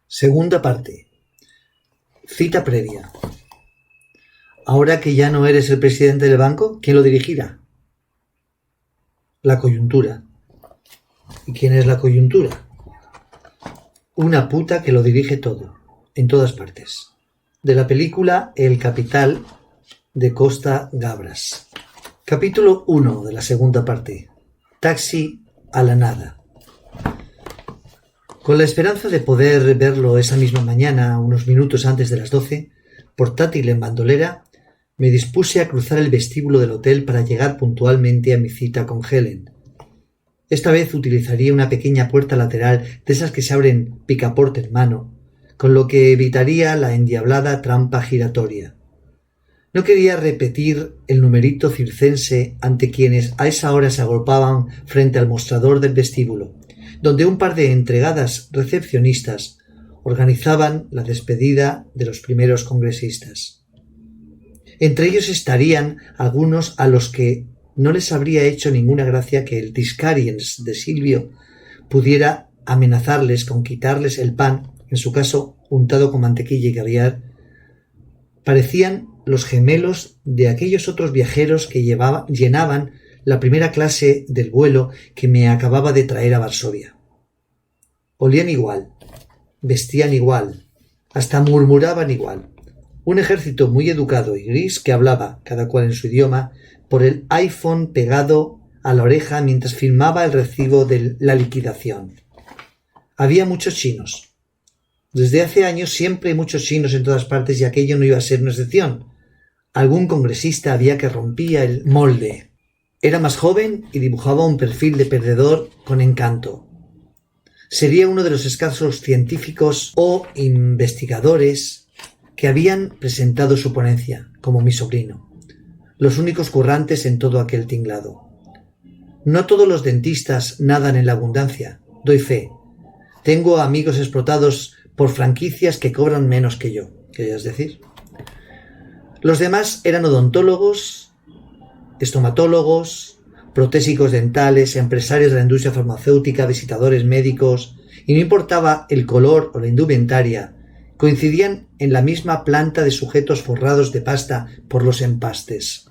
Segunda parte. Cita previa. Ahora que ya no eres el presidente del banco, ¿quién lo dirigirá? La coyuntura. ¿Y quién es la coyuntura? Una puta que lo dirige todo, en todas partes. De la película El Capital, de Costa Gabras. Capítulo 1 de la segunda parte. Taxi a la nada. Con la esperanza de poder verlo esa misma mañana, unos minutos antes de las 12, portátil en bandolera, me dispuse a cruzar el vestíbulo del hotel para llegar puntualmente a mi cita con Helen. Esta vez utilizaría una pequeña puerta lateral de esas que se abren picaporte en mano, con lo que evitaría la endiablada trampa giratoria. No quería repetir el numerito circense ante quienes a esa hora se agolpaban frente al mostrador del vestíbulo, donde un par de entregadas recepcionistas organizaban la despedida de los primeros congresistas. Entre ellos estarían algunos a los que no les habría hecho ninguna gracia que el Tiscariens de Silvio pudiera amenazarles con quitarles el pan, en su caso untado con mantequilla y caviar. Parecían los gemelos de aquellos otros viajeros que llenaban la primera clase del vuelo que me acababa de traer a Varsovia. Olían igual, vestían igual, hasta murmuraban igual. Un ejército muy educado y gris que hablaba, cada cual en su idioma, por el iPhone pegado a la oreja mientras firmaba el recibo de la liquidación. Había muchos chinos. Desde hace años siempre hay muchos chinos en todas partes y aquello no iba a ser una excepción. Algún congresista había que rompía el molde. Era más joven y dibujaba un perfil de perdedor con encanto. Sería uno de los escasos científicos o investigadores que habían presentado su ponencia, como mi sobrino, los únicos currantes en todo aquel tinglado. No todos los dentistas nadan en la abundancia, doy fe. Tengo amigos explotados por franquicias que cobran menos que yo, ¿querías decir? Los demás eran odontólogos, estomatólogos, protésicos dentales, empresarios de la industria farmacéutica, visitadores médicos, y no importaba el color o la indumentaria, coincidían en la misma planta de sujetos forrados de pasta por los empastes.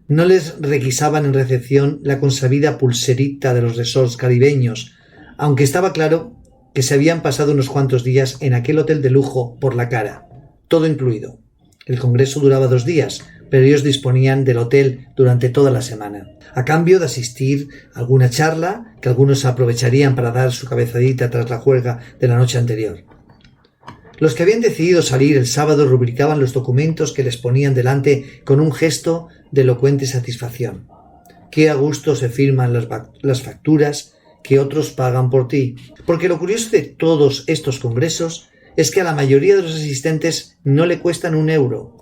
No les requisaban en recepción la consabida pulserita de los resorts caribeños, aunque estaba claro que se habían pasado unos cuantos días en aquel hotel de lujo por la cara, todo incluido. El congreso duraba 2 días, pero ellos disponían del hotel durante toda la semana, a cambio de asistir a alguna charla que algunos aprovecharían para dar su cabezadita tras la juerga de la noche anterior. Los que habían decidido salir el sábado rubricaban los documentos que les ponían delante con un gesto de elocuente satisfacción. Qué a gusto se firman las facturas que otros pagan por ti. Porque lo curioso de todos estos congresos es que a la mayoría de los asistentes no le cuestan €1.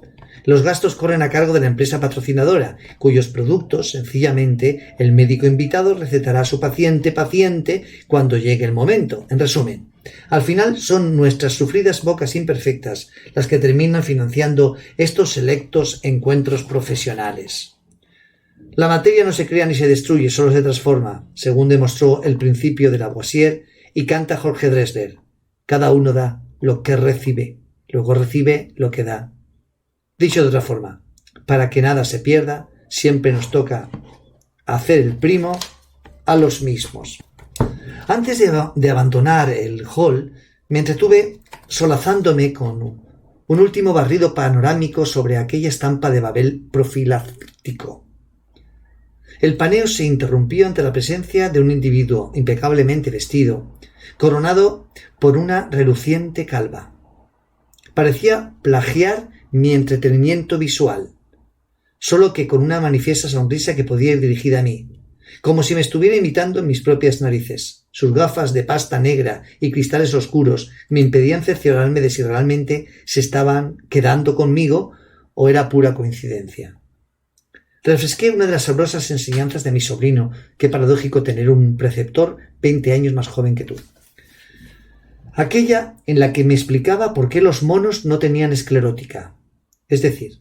Los gastos corren a cargo de la empresa patrocinadora, cuyos productos, sencillamente, el médico invitado recetará a su paciente cuando llegue el momento. En resumen, al final son nuestras sufridas bocas imperfectas las que terminan financiando estos selectos encuentros profesionales. La materia no se crea ni se destruye, solo se transforma, según demostró el principio de Lavoisier y canta Jorge Drexler. Cada uno da lo que recibe, luego recibe lo que da. Dicho de otra forma, para que nada se pierda, siempre nos toca hacer el primo a los mismos. Antes de abandonar el hall, me entretuve solazándome con un último barrido panorámico sobre aquella estampa de Babel profiláctico. El paneo se interrumpió ante la presencia de un individuo impecablemente vestido, coronado por una reluciente calva. Parecía plagiar mi entretenimiento visual, solo que con una manifiesta sonrisa que podía ir dirigida a mí, como si me estuviera imitando en mis propias narices. Sus gafas de pasta negra y cristales oscuros me impedían cerciorarme de si realmente se estaban quedando conmigo o era pura coincidencia. Refresqué una de las sabrosas enseñanzas de mi sobrino, qué paradójico tener un preceptor 20 años más joven que tú. Aquella en la que me explicaba por qué los monos no tenían esclerótica, es decir,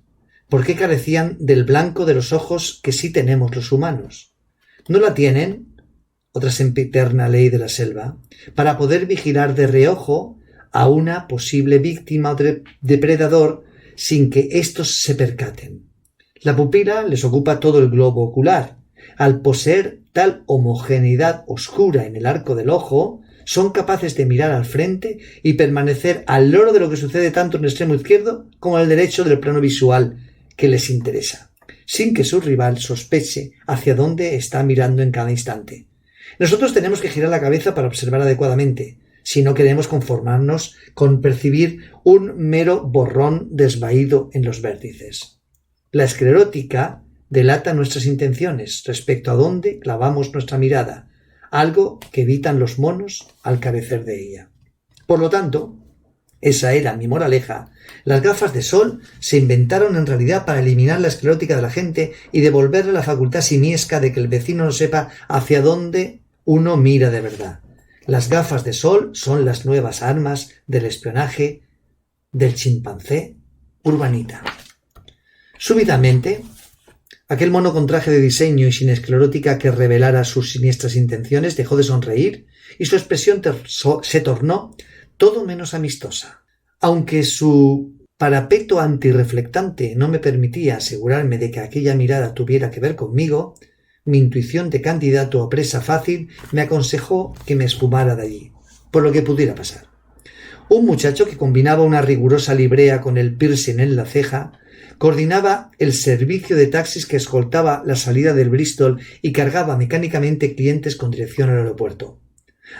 por qué carecían del blanco de los ojos que sí tenemos los humanos. ¿No la tienen, otra sempiterna ley de la selva, para poder vigilar de reojo a una posible víctima o depredador sin que éstos se percaten. La pupila les ocupa todo el globo ocular. Al poseer tal homogeneidad oscura en el arco del ojo, son capaces de mirar al frente y permanecer al loro de lo que sucede tanto en el extremo izquierdo como en el derecho del plano visual que les interesa, sin que su rival sospeche hacia dónde está mirando en cada instante. Nosotros tenemos que girar la cabeza para observar adecuadamente, si no queremos conformarnos con percibir un mero borrón desvaído en los vértices. La esclerótica delata nuestras intenciones respecto a dónde clavamos nuestra mirada, algo que evitan los monos al carecer de ella. Por lo tanto, esa era mi moraleja. Las gafas de sol se inventaron en realidad para eliminar la esclerótica de la gente y devolverle la facultad simiesca de que el vecino no sepa hacia dónde uno mira de verdad. Las gafas de sol son las nuevas armas del espionaje del chimpancé urbanita. Súbitamente, aquel mono con traje de diseño y sin esclerótica que revelara sus siniestras intenciones dejó de sonreír y su expresión se tornó todo menos amistosa. Aunque su parapeto antirreflectante no me permitía asegurarme de que aquella mirada tuviera que ver conmigo, mi intuición de candidato a presa fácil me aconsejó que me esfumara de allí, por lo que pudiera pasar. Un muchacho que combinaba una rigurosa librea con el piercing en la ceja coordinaba el servicio de taxis que escoltaba la salida del Bristol y cargaba mecánicamente clientes con dirección al aeropuerto.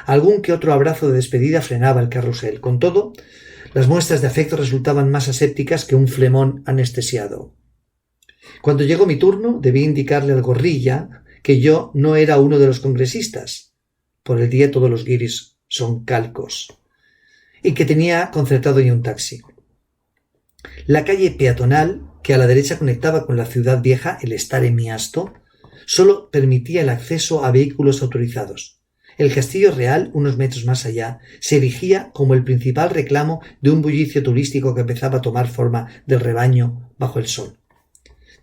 Algún que otro abrazo de despedida frenaba el carrusel. Con todo, las muestras de afecto resultaban más asépticas que un flemón anestesiado. Cuando llegó mi turno, debí indicarle al gorrilla que yo no era uno de los congresistas. Por el día todos los guiris son calcos. Y que tenía concertado ya un taxi. La calle peatonal, que a la derecha conectaba con la ciudad vieja, el Stare Miasto, solo permitía el acceso a vehículos autorizados. El castillo real, unos metros más allá, se erigía como el principal reclamo de un bullicio turístico que empezaba a tomar forma del rebaño bajo el sol.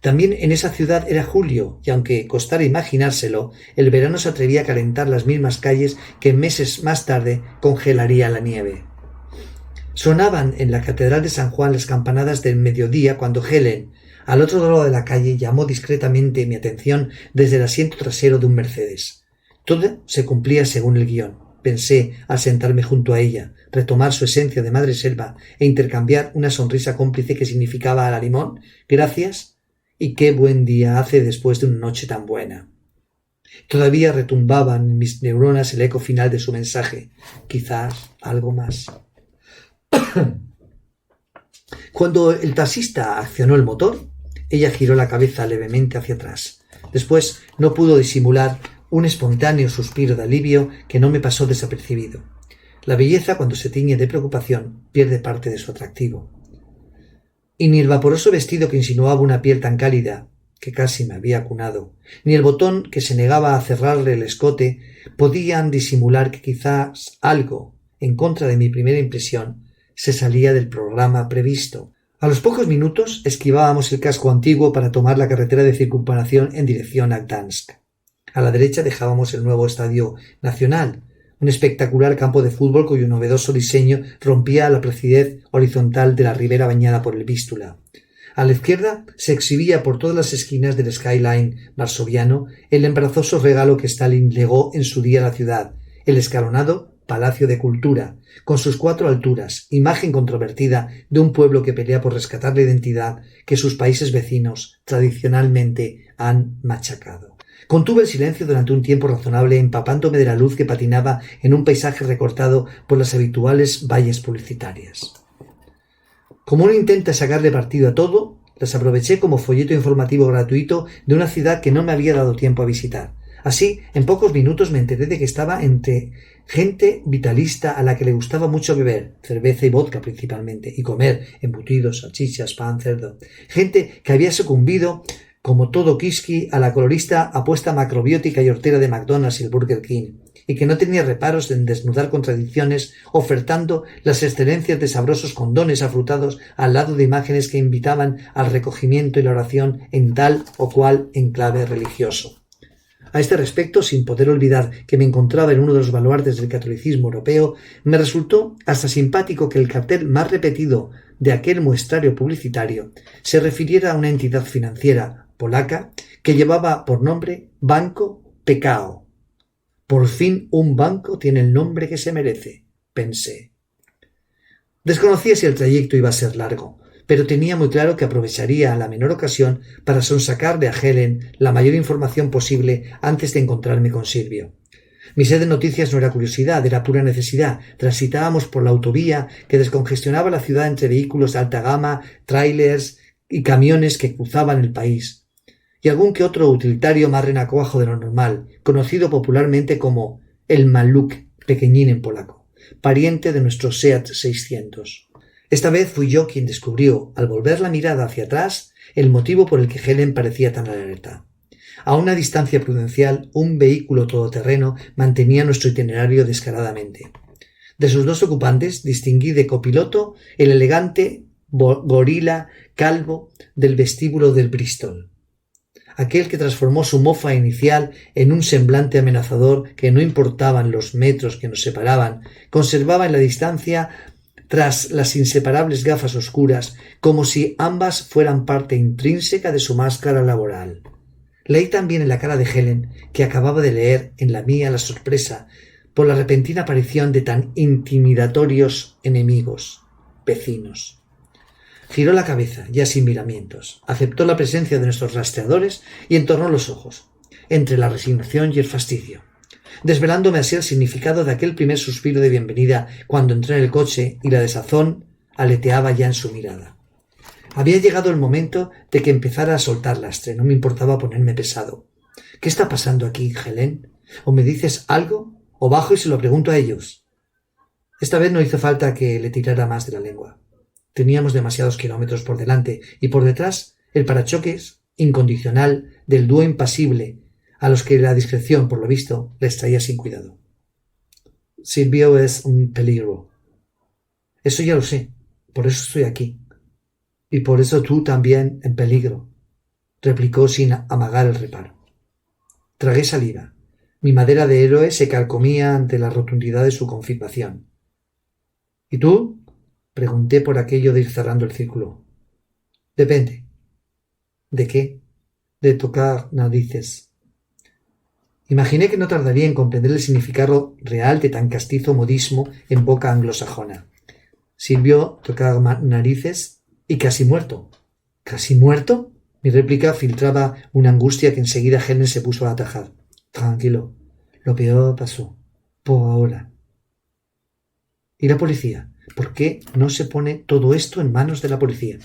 También en esa ciudad era julio, y aunque costara imaginárselo, el verano se atrevía a calentar las mismas calles que meses más tarde congelaría la nieve. Sonaban en la catedral de San Juan las campanadas del mediodía cuando Helen, al otro lado de la calle, llamó discretamente mi atención desde el asiento trasero de un Mercedes. Todo se cumplía según el guión. Pensé, al sentarme junto a ella, retomar su esencia de madreselva e intercambiar una sonrisa cómplice que significaba a la limón, gracias y qué buen día hace después de una noche tan buena. Todavía retumbaban en mis neuronas el eco final de su mensaje. Quizás algo más. Cuando el taxista accionó el motor, ella giró la cabeza levemente hacia atrás. Después no pudo disimular un espontáneo suspiro de alivio que no me pasó desapercibido. La belleza, cuando se tiñe de preocupación, pierde parte de su atractivo. Y ni el vaporoso vestido que insinuaba una piel tan cálida, que casi me había acunado, ni el botón que se negaba a cerrarle el escote podían disimular que quizás algo, en contra de mi primera impresión, se salía del programa previsto. A los pocos minutos esquivábamos el casco antiguo para tomar la carretera de circunvalación en dirección a Gdansk. A la derecha dejábamos el nuevo Estadio Nacional, un espectacular campo de fútbol cuyo novedoso diseño rompía la placidez horizontal de la ribera bañada por el Vístula. A la izquierda se exhibía por todas las esquinas del skyline varsoviano el embarazoso regalo que Stalin legó en su día a la ciudad, el escalonado Palacio de Cultura, con sus 4 alturas, imagen controvertida de un pueblo que pelea por rescatar la identidad que sus países vecinos tradicionalmente han machacado. Contuve el silencio durante un tiempo razonable, empapándome de la luz que patinaba en un paisaje recortado por las habituales vallas publicitarias. Como uno intenta sacarle partido a todo, las aproveché como folleto informativo gratuito de una ciudad que no me había dado tiempo a visitar. Así, en pocos minutos me enteré de que estaba entre gente vitalista a la que le gustaba mucho beber, cerveza y vodka principalmente, y comer embutidos, salchichas, pan, cerdo. Gente que había sucumbido, como todo Kiski, a la colorista apuesta macrobiótica y hortera de McDonald's y el Burger King, y que no tenía reparos en desnudar contradicciones, ofertando las excelencias de sabrosos condones afrutados al lado de imágenes que invitaban al recogimiento y la oración en tal o cual enclave religioso. A este respecto, sin poder olvidar que me encontraba en uno de los baluartes del catolicismo europeo, me resultó hasta simpático que el cartel más repetido de aquel muestrario publicitario se refiriera a una entidad financiera polaca que llevaba por nombre Banco Pekao. Por fin un banco tiene el nombre que se merece, pensé. Desconocía si el trayecto iba a ser largo, pero tenía muy claro que aprovecharía la menor ocasión para sonsacarle a Helen la mayor información posible antes de encontrarme con Silvio. Mi sed de noticias no era curiosidad, era pura necesidad. Transitábamos por la autovía que descongestionaba la ciudad entre vehículos de alta gama, tráilers y camiones que cruzaban el país, y algún que otro utilitario más renacuajo de lo normal, conocido popularmente como el Maluk pequeñín en polaco, pariente de nuestro Seat 600. Esta vez fui yo quien descubrió, al volver la mirada hacia atrás, el motivo por el que Helen parecía tan alerta. A una distancia prudencial, un vehículo todoterreno mantenía nuestro itinerario descaradamente. De sus dos ocupantes distinguí de copiloto el elegante gorila calvo del vestíbulo del Bristol, aquel que transformó su mofa inicial en un semblante amenazador que, no importaban los metros que nos separaban, conservaba en la distancia tras las inseparables gafas oscuras, como si ambas fueran parte intrínseca de su máscara laboral. Leí también en la cara de Helen, que acababa de leer en la mía, la sorpresa por la repentina aparición de tan intimidatorios enemigos, vecinos. Giró la cabeza, ya sin miramientos, aceptó la presencia de nuestros rastreadores y entornó los ojos, entre la resignación y el fastidio, desvelándome así el significado de aquel primer suspiro de bienvenida cuando entré en el coche y la desazón aleteaba ya en su mirada. Había llegado el momento de que empezara a soltar lastre, no me importaba ponerme pesado. ¿Qué está pasando aquí, Helen? ¿O me dices algo? O bajo y se lo pregunto a ellos. Esta vez no hizo falta que le tirara más de la lengua. Teníamos demasiados kilómetros por delante y por detrás el parachoques incondicional del dúo impasible a los que la discreción, por lo visto, les traía sin cuidado. Silvio es un peligro. Eso ya lo sé, por eso estoy aquí. Y por eso tú también en peligro, replicó sin amagar el reparo. Tragué saliva. Mi madera de héroe se carcomía ante la rotundidad de su confirmación. ¿Y tú? Pregunté por aquello de ir cerrando el círculo. Depende. ¿De qué? De tocar narices. Imaginé que no tardaría en comprender el significado real de tan castizo modismo en boca anglosajona. Silvio tocaba narices y casi muerto. ¿Casi muerto? Mi réplica filtraba una angustia que enseguida Helen se puso a atajar. Tranquilo, lo peor pasó. Por ahora. ¿Y la policía? ¿Por qué no se pone todo esto en manos de la policía?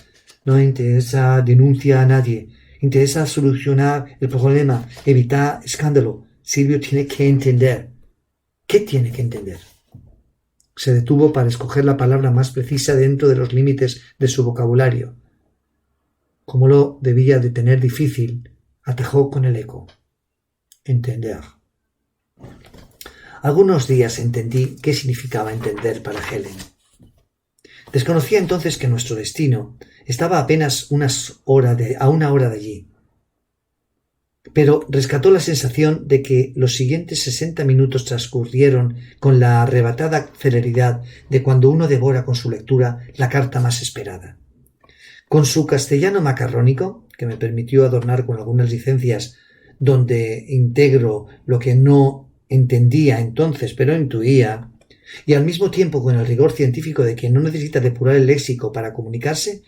No interesa denuncia a nadie. Interesa solucionar el problema, evitar escándalo. Silvio tiene que entender. ¿Qué tiene que entender? Se detuvo para escoger la palabra más precisa dentro de los límites de su vocabulario. Como lo debía de tener difícil, atajó con el eco. Entender. Algunos días entendí qué significaba entender para Helen. Desconocía entonces que nuestro destino estaba apenas a una hora de allí. Pero rescató la sensación de que los siguientes 60 minutos transcurrieron con la arrebatada celeridad de cuando uno devora con su lectura la carta más esperada. Con su castellano macarrónico, que me permitió adornar con algunas licencias donde integro lo que no entendía entonces pero intuía, y al mismo tiempo con el rigor científico de quien no necesita depurar el léxico para comunicarse,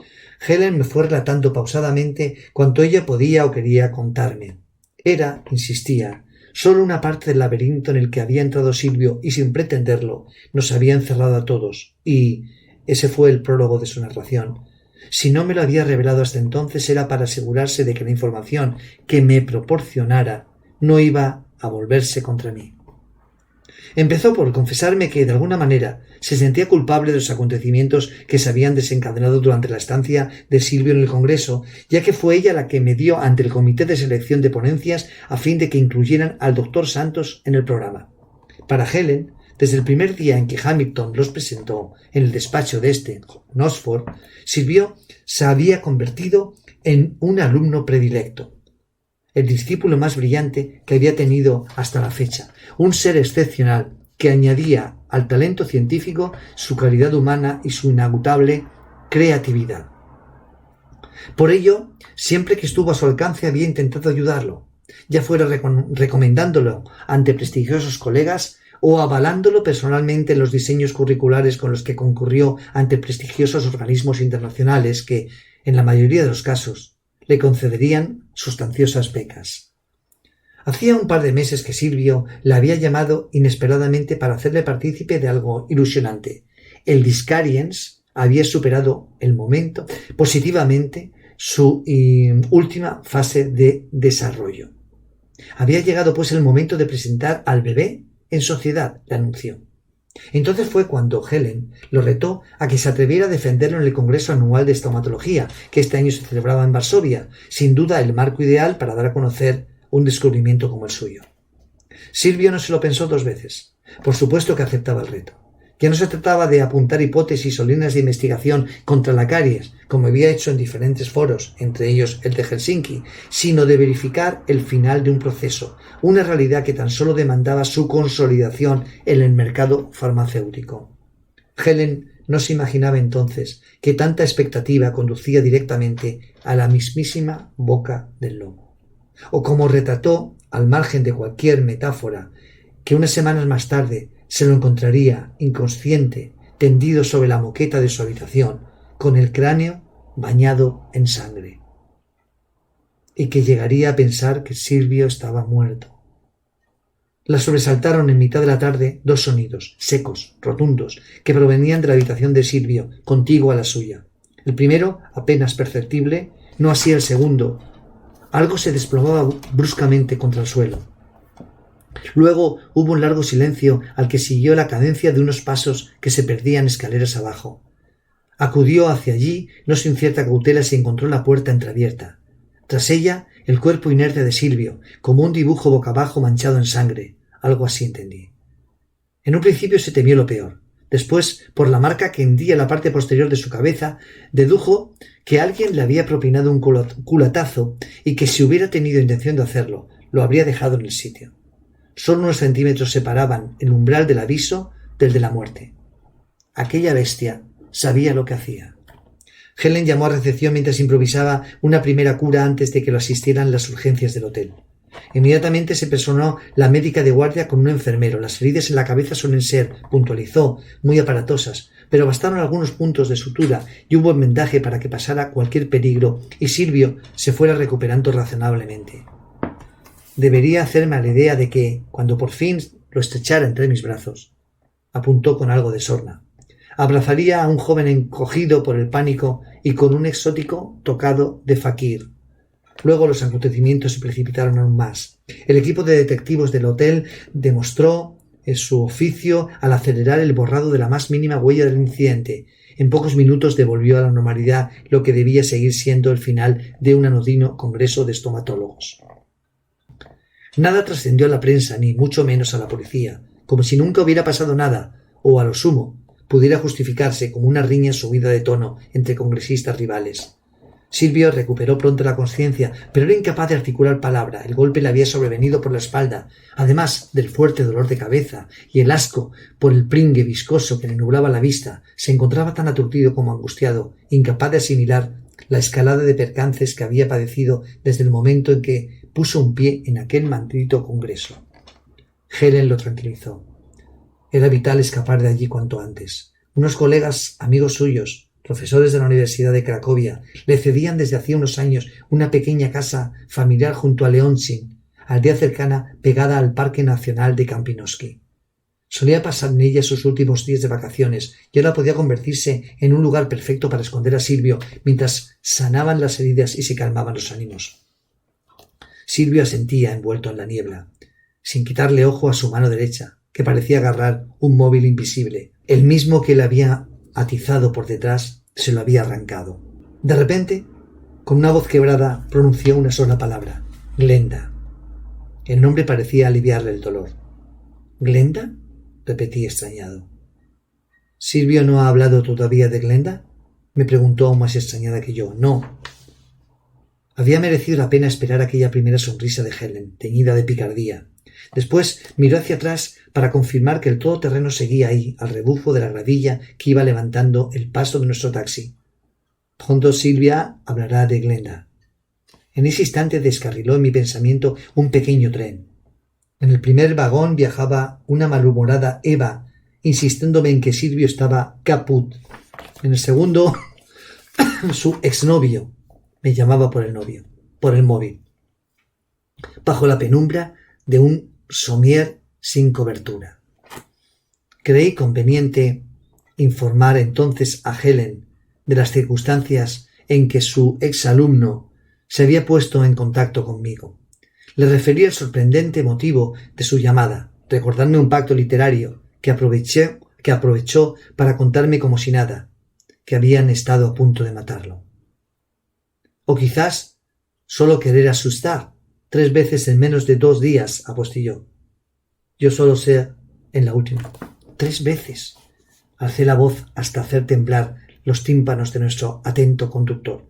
Helen me fue relatando pausadamente cuanto ella podía o quería contarme. Era, insistía, solo una parte del laberinto en el que había entrado Silvio y, sin pretenderlo, nos había encerrado a todos, y ese fue el prólogo de su narración. Si no me lo había revelado hasta entonces era para asegurarse de que la información que me proporcionara no iba a volverse contra mí. Empezó por confesarme que, de alguna manera, se sentía culpable de los acontecimientos que se habían desencadenado durante la estancia de Silvio en el Congreso, ya que fue ella la que me dio ante el comité de selección de ponencias a fin de que incluyeran al doctor Santos en el programa. Para Helen, desde el primer día en que Hamilton los presentó en el despacho de en Oxford, Silvio se había convertido en un alumno predilecto. el discípulo más brillante que había tenido hasta la fecha, un ser excepcional que añadía al talento científico su calidad humana y su inagotable creatividad. Por ello, siempre que estuvo a su alcance había intentado ayudarlo, ya fuera recomendándolo ante prestigiosos colegas o avalándolo personalmente en los diseños curriculares con los que concurrió ante prestigiosos organismos internacionales que, en la mayoría de los casos, le concederían sustanciosas becas. Hacía un par de meses que Silvio la había llamado inesperadamente para hacerle partícipe de algo ilusionante. El Discariens había superado el momento positivamente su última fase de desarrollo. Había llegado pues el momento de presentar al bebé en sociedad, le anunció. Entonces fue cuando Helen lo retó a que se atreviera a defenderlo en el Congreso Anual de Estomatología, que este año se celebraba en Varsovia, sin duda el marco ideal para dar a conocer un descubrimiento como el suyo. Silvio no se lo pensó dos veces. Por supuesto que aceptaba el reto. Ya no se trataba de apuntar hipótesis o líneas de investigación contra la caries, como había hecho en diferentes foros, entre ellos el de Helsinki, sino de verificar el final de un proceso, una realidad que tan solo demandaba su consolidación en el mercado farmacéutico. Helen no se imaginaba entonces que tanta expectativa conducía directamente a la mismísima boca del lobo. O como retrató, al margen de cualquier metáfora, que unas semanas más tarde se lo encontraría inconsciente, tendido sobre la moqueta de su habitación, con el cráneo bañado en sangre, y que llegaría a pensar que Silvio estaba muerto. La sobresaltaron en mitad de la tarde dos sonidos, secos, rotundos, que provenían de la habitación de Silvio, contigua a la suya. El primero, apenas perceptible, no así el segundo. Algo se desplomaba bruscamente contra el suelo. Luego hubo un largo silencio al que siguió la cadencia de unos pasos que se perdían escaleras abajo. Acudió hacia allí, no sin cierta cautela, y encontró la puerta entreabierta. Tras ella, el cuerpo inerte de Silvio, como un dibujo boca abajo manchado en sangre. Algo así entendí. En un principio se temió lo peor. Después, por la marca que hendía la parte posterior de su cabeza, dedujo que alguien le había propinado un culatazo y que si hubiera tenido intención de hacerlo, lo habría dejado en el sitio. Solo unos centímetros separaban el umbral del aviso del de la muerte. Aquella bestia sabía lo que hacía. Helen llamó a recepción mientras improvisaba una primera cura antes de que lo asistieran las urgencias del hotel. Inmediatamente se personó la médica de guardia con un enfermero. Las heridas en la cabeza suelen ser, puntualizó, muy aparatosas, pero bastaron algunos puntos de sutura y un buen vendaje para que pasara cualquier peligro y Silvio se fuera recuperando razonablemente. Debería hacerme a la idea de que, cuando por fin lo estrechara entre mis brazos, apuntó con algo de sorna, abrazaría a un joven encogido por el pánico y con un exótico tocado de fakir. Luego los acontecimientos se precipitaron aún más. El equipo de detectives del hotel demostró su oficio al acelerar el borrado de la más mínima huella del incidente. En pocos minutos devolvió a la normalidad lo que debía seguir siendo el final de un anodino congreso de estomatólogos. Nada trascendió a la prensa, ni mucho menos a la policía, como si nunca hubiera pasado nada, o a lo sumo, pudiera justificarse como una riña subida de tono entre congresistas rivales. Silvio recuperó pronto la conciencia, pero era incapaz de articular palabra. El golpe le había sobrevenido por la espalda, además del fuerte dolor de cabeza y el asco por el pringue viscoso que le nublaba la vista. Se encontraba tan aturdido como angustiado, incapaz de asimilar la escalada de percances que había padecido desde el momento en que puso un pie en aquel maldito congreso. Helen lo tranquilizó. Era vital escapar de allí cuanto antes. Unos colegas, amigos suyos, profesores de la Universidad de Cracovia, le cedían desde hacía unos años una pequeña casa familiar junto a Leonsin, aldea cercana pegada al Parque Nacional de Kampinoski. Solía pasar en ella sus últimos días de vacaciones y ahora podía convertirse en un lugar perfecto para esconder a Silvio mientras sanaban las heridas y se calmaban los ánimos. Silvio asentía envuelto en la niebla, sin quitarle ojo a su mano derecha, que parecía agarrar un móvil invisible. El mismo que le había atizado por detrás se lo había arrancado. De repente, con una voz quebrada, pronunció una sola palabra: Glenda. El nombre parecía aliviarle el dolor. ¿Glenda?, repetí extrañado. ¿Silvio no ha hablado todavía de Glenda?, me preguntó aún más extrañada que yo. No. Había merecido la pena esperar aquella primera sonrisa de Helen, teñida de picardía. Después miró hacia atrás para confirmar que el todoterreno seguía ahí, al rebufo de la gravilla que iba levantando el paso de nuestro taxi. Pronto Silvia hablará de Glenda. En ese instante descarriló en mi pensamiento un pequeño tren. En el primer vagón viajaba una malhumorada Eva, insistiéndome en que Silvio estaba caput. En el segundo, su exnovio me llamaba por el móvil, bajo la penumbra de un somier sin cobertura. Creí conveniente informar entonces a Helen de las circunstancias en que su exalumno se había puesto en contacto conmigo. Le referí el sorprendente motivo de su llamada, recordándome un pacto literario que aprovechó para contarme como si nada, que habían estado a punto de matarlo. O quizás solo querer asustar, 3 veces en menos de 2 días, apostilló. Yo solo sé en la última. 3 veces. Alcé la voz hasta hacer temblar los tímpanos de nuestro atento conductor.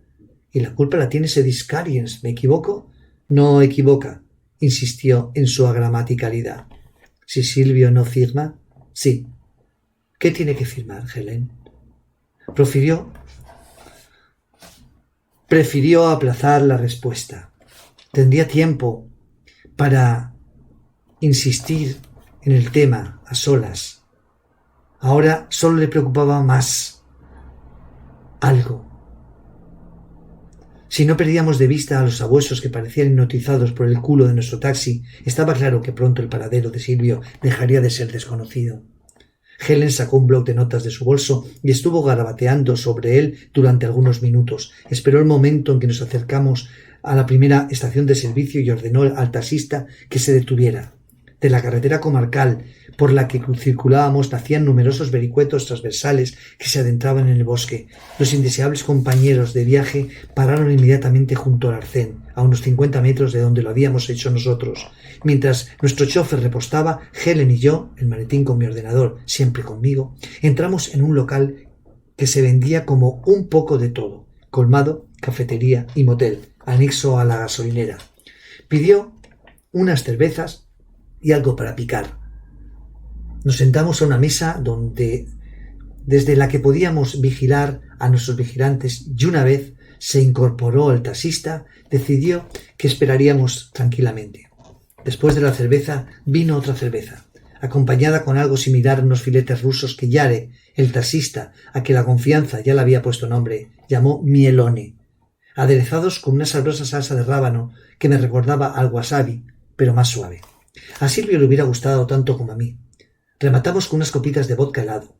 Y la culpa la tiene ese Discariens, ¿me equivoco? No equivoca, insistió en su gramaticalidad. Si Silvio no firma, sí. ¿Qué tiene que firmar, Helen? Prefirió aplazar la respuesta. Tendría tiempo para insistir en el tema a solas. Ahora solo le preocupaba más algo. Si no perdíamos de vista a los sabuesos que parecían hipnotizados por el culo de nuestro taxi, estaba claro que pronto el paradero de Silvio dejaría de ser desconocido. Helen sacó un bloc de notas de su bolso y estuvo garabateando sobre él durante algunos minutos. Esperó el momento en que nos acercamos a la primera estación de servicio y ordenó al taxista que se detuviera. De la carretera comarcal por la que circulábamos nacían numerosos vericuetos transversales que se adentraban en el bosque. Los indeseables compañeros de viaje pararon inmediatamente junto al arcén, a unos 50 metros de donde lo habíamos hecho nosotros. Mientras nuestro chofer repostaba, Helen y yo, el maletín con mi ordenador siempre conmigo, entramos en un local que se vendía como un poco de todo: colmado, cafetería y motel, anexo a la gasolinera. Pidió unas cervezas y algo para picar. Nos sentamos a una mesa desde la que podíamos vigilar a nuestros vigilantes, y una vez se incorporó el taxista, decidió que esperaríamos tranquilamente. Después de la cerveza vino otra cerveza, acompañada con algo similar a unos filetes rusos que Yare, el taxista, a que la confianza ya le había puesto nombre, llamó mielone, aderezados con una sabrosa salsa de rábano que me recordaba al wasabi, pero más suave. A Silvio le hubiera gustado tanto como a mí. Rematamos con unas copitas de vodka helado.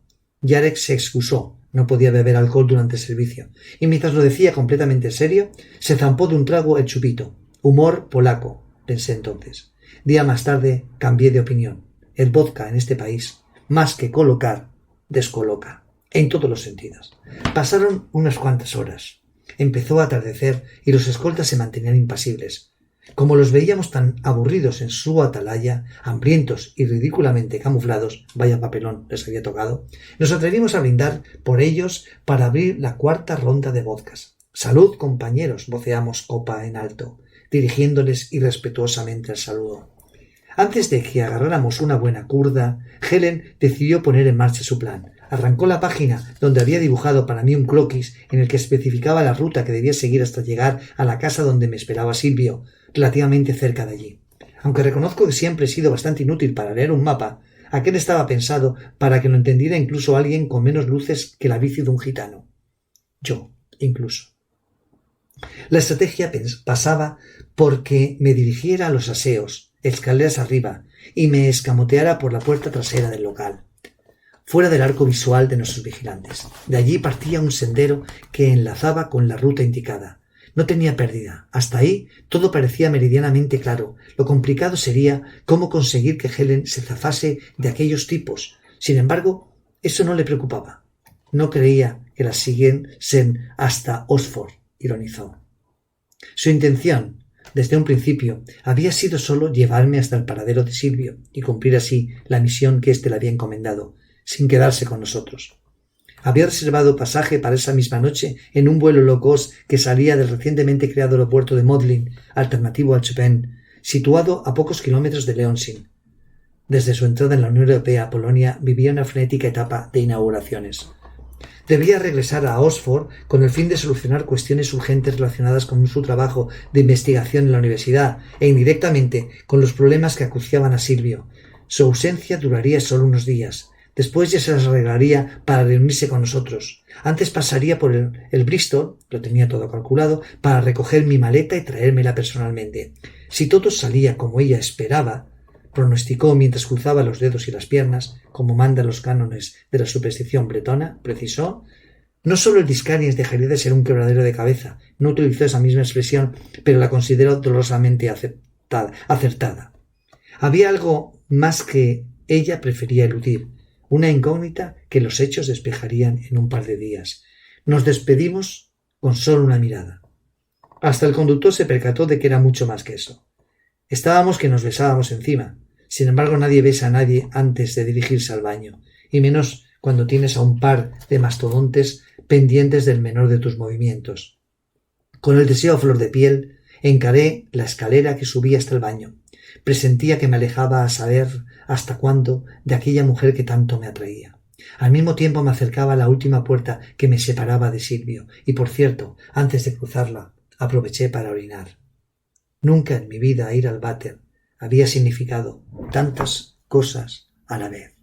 Jarek se excusó, no podía beber alcohol durante el servicio, y mientras lo decía completamente en serio, se zampó de un trago el chupito. Humor polaco, pensé entonces. Día más tarde cambié de opinión. El vodka en este país, más que colocar, descoloca, en todos los sentidos. Pasaron unas cuantas horas. Empezó a atardecer y los escoltas se mantenían impasibles. Como los veíamos tan aburridos en su atalaya, hambrientos y ridículamente camuflados, vaya papelón les había tocado, nos atrevimos a brindar por ellos para abrir la 4ª ronda de vodkas. «Salud, compañeros», voceamos copa en alto, dirigiéndoles irrespetuosamente el saludo. Antes de que agarráramos una buena curda, Helen decidió poner en marcha su plan. Arrancó la página donde había dibujado para mí un croquis en el que especificaba la ruta que debía seguir hasta llegar a la casa donde me esperaba Silvio, relativamente cerca de allí. Aunque reconozco que siempre he sido bastante inútil para leer un mapa, aquel estaba pensado para que lo entendiera incluso alguien con menos luces que la bici de un gitano. Yo, incluso. La estrategia pasaba porque me dirigiera a los aseos, escaleras arriba, y me escamoteara por la puerta trasera del local, fuera del arco visual de nuestros vigilantes. De allí partía un sendero que enlazaba con la ruta indicada. No tenía pérdida. Hasta ahí todo parecía meridianamente claro. Lo complicado sería cómo conseguir que Helen se zafase de aquellos tipos. Sin embargo, eso no le preocupaba. No creía que la siguiesen hasta Oxford, ironizó. Su intención, desde un principio, había sido solo llevarme hasta el paradero de Silvio y cumplir así la misión que éste le había encomendado, sin quedarse con nosotros. Había reservado pasaje para esa misma noche en un vuelo low cost que salía del recientemente creado aeropuerto de Modlin, alternativo al Chopin, situado a pocos kilómetros de Leonsin. Desde su entrada en la Unión Europea, Polonia vivía una frenética etapa de inauguraciones. Debía regresar a Oxford con el fin de solucionar cuestiones urgentes relacionadas con su trabajo de investigación en la universidad e indirectamente con los problemas que acuciaban a Silvio. Su ausencia duraría solo unos días. Después ya se las arreglaría para reunirse con nosotros. Antes pasaría por el Bristol, lo tenía todo calculado, para recoger mi maleta y traérmela personalmente. Si todo salía como ella esperaba, pronosticó mientras cruzaba los dedos y las piernas, como mandan los cánones de la superstición bretona, precisó, no solo el Discaries dejaría de ser un quebradero de cabeza, no utilizó esa misma expresión, pero la consideró dolorosamente acertada. Había algo más que ella prefería eludir, una incógnita que los hechos despejarían en un par de días. Nos despedimos con solo una mirada. Hasta el conductor se percató de que era mucho más que eso. Estábamos que nos besábamos encima. Sin embargo, nadie besa a nadie antes de dirigirse al baño, y menos cuando tienes a un par de mastodontes pendientes del menor de tus movimientos. Con el deseo a flor de piel, encaré la escalera que subía hasta el baño. Presentía que me alejaba a saber hasta cuándo de aquella mujer que tanto me atraía. Al mismo tiempo me acercaba a la última puerta que me separaba de Silvio, y por cierto, antes de cruzarla, aproveché para orinar. Nunca en mi vida ir al váter había significado tantas cosas a la vez.